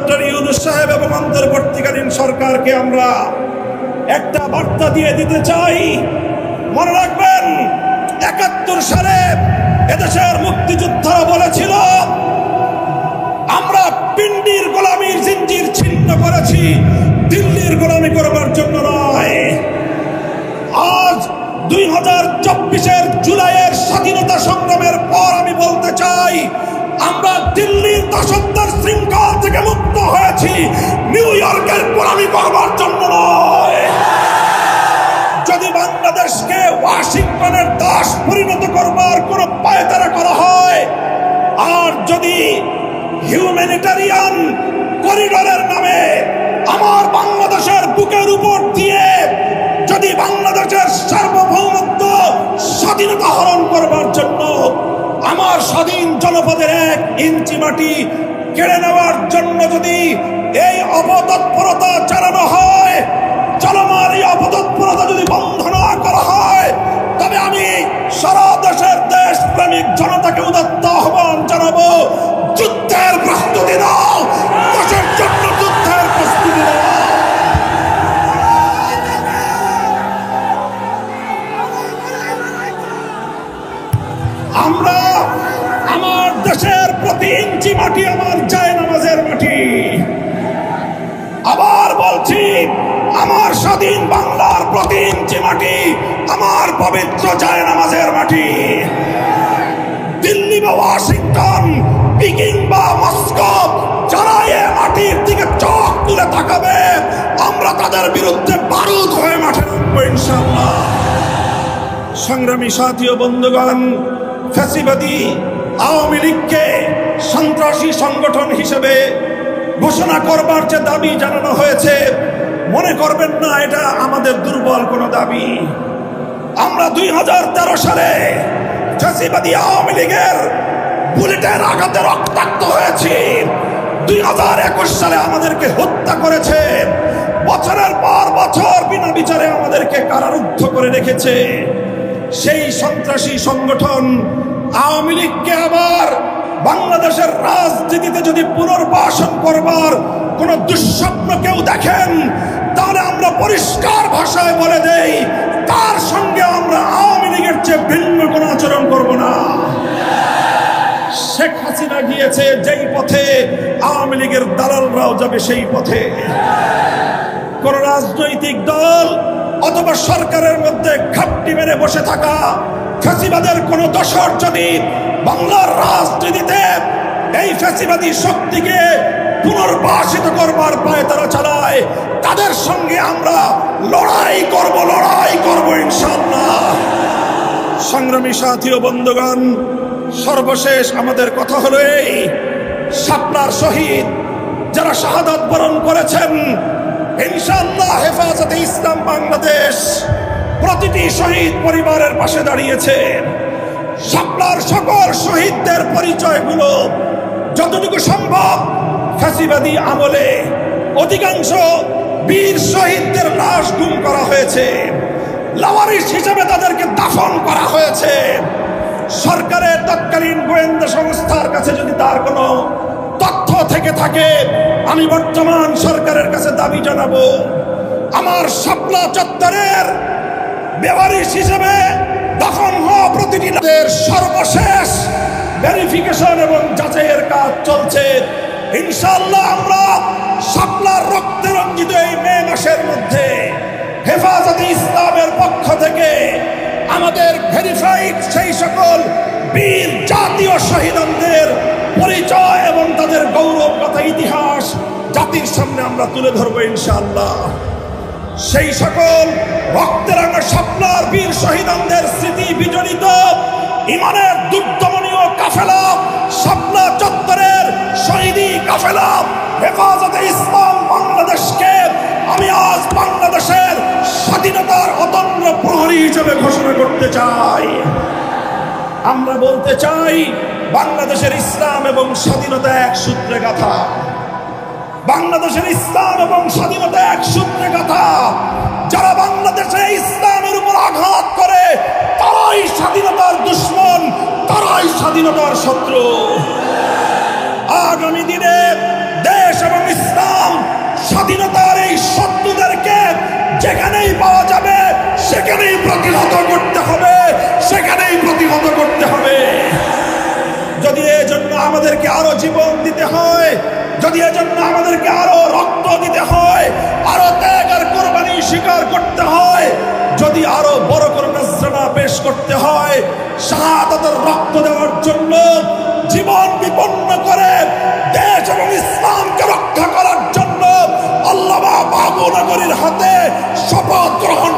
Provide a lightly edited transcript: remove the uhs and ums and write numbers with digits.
Doctor Yunus সাহেব এবং অন্তর্বর্তীকালীন সরকারকে আমরা একটা বার্তা দিয়ে দিতে চাই। মনে রাখবেন, ৭১ সালে এদেশের মুক্তিযোদ্ধারা বলেছিল আমরা পিন্ডির গোলামীর জিঞ্জির ছিন্ন করেছি, দিল্লির গোলামি করবার জন্য নয়। আজ 2024-এর জুলাইয়ের স্বাধীনতা সংগ্রামের পর আমি বলতে চাই, আমরা দিল্লির দাসত্বের শৃঙ্খল থেকে মুক্ত হয়েছি, নিউ ইয়র্কের গোলামি করবার জন্য নয়। যদি বাংলাদেশকে ওয়াশিংটনের দাস পরিণত করবার কোন পায়তারা করা হয়, আর যদি হিউম্যানিটারিয়ান করিডোরের নামে আমার বাংলাদেশের বুকের উপর দিয়ে যদি বাংলাদেশের সার্বভৌমত্ব স্বাধীনতা হরণ করবার জন্য আমার স্বাধীন জনপদের 1 ইঞ্চি মাটি কেড়ে নেওয়ার জন্য যদি এই অপতৎপরতা চালানো হয়, চলমান এই অপতৎপরতা যদি বন্ধ না করা হয়, তবে আমি সারা দেশের দেশপ্রেমিক জনতাকে উদাত্ত আহ্বান জানাবো, যুদ্ধের প্রস্তুতি নাও, দেশের জন্য যুদ্ধের প্রস্তুতি নাও। আমরা আমার দেশের প্রতি ইঞ্চি মাটি আমার জায়নামাজের মাটি। আবার বলছি, আমার স্বাধীন বাংলার প্রতি ইঞ্চি মাটি আমার পবিত্র জায়নামাজের মাটি। দিল্লি বা ওয়াশিংটন, পিকিং বা মস্কো যারা এ মাটির দিকে চোখ তুলে তাকাবে, আমরা তাদের বিরুদ্ধে বারুদ হয়ে মাঠে নামবো ইনশাআল্লাহ। সংগ্রামী সাথী ও বন্ধুগণ, ফ্যাসিবাদী আওয়ামী লীগকে সন্ত্রাসী সংগঠন হিসেবে ঘোষণা করবার যে দাবি জানানো হয়েছে, মনে করবেন না এটা আমাদের দুর্বল কোনো দাবি। আমরা 2013 সালে ফ্যাসিবাদী আওয়ামী লীগের বুলেটের আঘাতে রক্তাক্ত হয়েছি। 2021 সালে আমাদেরকে হত্যা করেছে, বছরের পর বছর বিনা বিচারে আমাদেরকে কারারুদ্ধ করে রেখেছে। সেই সন্ত্রাসী সংগঠন আওয়ামী লীগকে আবার বাংলাদেশের রাজনীতিতে যদি পুনর্বাসন করবার কোন দুঃস্বপ্ন কেউ দেখেন, তাহলে আমরা পরিষ্কার ভাষায় বলে দেই, তার সঙ্গে আমরা আওয়ামী লীগের চেয়ে ভিন্ন কোনো আচরণ করব না। শেখ হাসিনা গিয়েছে যেই পথে, আওয়ামী লীগের দালালরাও যাবে সেই পথে। কোন রাজনৈতিক দল অথবা সরকারের মধ্যে ঘাপটি মেরে বসে থাকা ফ্যাসিবাদের কোন দোসর যদি বাংলার রাজনীতিতে এই ফ্যাসিবাদী শক্তিকে পুনর্বাসিত করবার পায়তারা চালায়, তাদের সঙ্গে আমরা লড়াই করব ইনশাআল্লাহ। সংগ্রামী সাথী ও বন্ধুগণ, সর্বশেষ আমাদের কথা হলো এই, শাপলার শহীদ যারা শাহাদাত বরণ করেছেন, ইনশাআল্লাহ হেফাজতে ইসলাম বাংলাদেশ প্রতিটি শহীদ পরিবারের পাশে দাঁড়িয়েছে। শাপলার সকল শহীদদের পরিচয়গুলো যতটুকু সম্ভব ফ্যাসিবাদী আমলে অধিকাংশ বীর শহীদদের লাশ গুম করা হয়েছে, লাওয়ারিস হিসেবে তাদেরকে দাফন করা হয়েছে। সরকারের তৎকালীন গোয়েন্দা সংস্থার কাছে যদি তার কোনো তথ্য থেকে থাকে, আমি বর্তমান সরকারের কাছে দাবি জানাবো, আমার শাপলা চত্বরের বেওয়ারিশ হিসেবে দাফন হওয়া প্রতিটি লাশের সর্বশেষ ভেরিফিকেশন এবং যাচাইয়ের কাজ চলছে। ইনশাআল্লাহ আমরা শাপলার রক্তে রঞ্জিত এই মে মাসের মধ্যে হেফাজতে ইসলামের পক্ষ থেকে আমাদের ভেরিফাইড সেই সকল বীর জাতীয় শহীদদের পরিচয় এবং তাদের গৌরব কথা ইতিহাস জাতির সামনে আমরা তুলে ধরবো ইনশাআল্লাহ। সেই সকল রক্তরাঙা শাপলার বীর শহীদদের স্মৃতি বিজড়িত ইমানের দুর্দমনীয় কাফেলা, শাপলা চত্বরের শহীদি কাফেলা হেফাজতে ইসলাম বাংলাদেশকে আমি আজ বাংলাদেশের স্বাধীনতার অতন্দ্র প্রহরী হিসেবে ঘোষণা করতে চাই। আমরা বলতে চাই, বাংলাদেশের ইসলাম এবং স্বাধীনতা এক সূত্রে গাঁথা। বাংলাদেশের ইসলাম এবং স্বাধীনতা এক সূত্রে গাঁথা। যারা বাংলাদেশে ইসলামের উপর আঘাত করে, তারাই স্বাধীনতার দুশ্মন, তারাই স্বাধীনতার শত্রু। আগামী দিনে দেশ এবং সেখানেই প্রতিহত করতে হবে, সেখানেই প্রতিহত করতে হবে। যদি এজন্য আমাদেরকে আরো জীবন দিতে হয়, যদি এজন্য আমাদেরকে আরো রক্ত দিতে হয়, আরো ত্যাগ আর কোরবানি স্বীকার করতে হয়, যদি আরো বড় করে নজরানা পেশ করতে হয়, শাহাদাতের রক্ত দেওয়ার জন্য জীবন বিপন্ন করে দেশ এবং ইসলামকে রক্ষা করার জন্য আল্লামা বাবু নগরীর হাতে শপথ গ্রহণ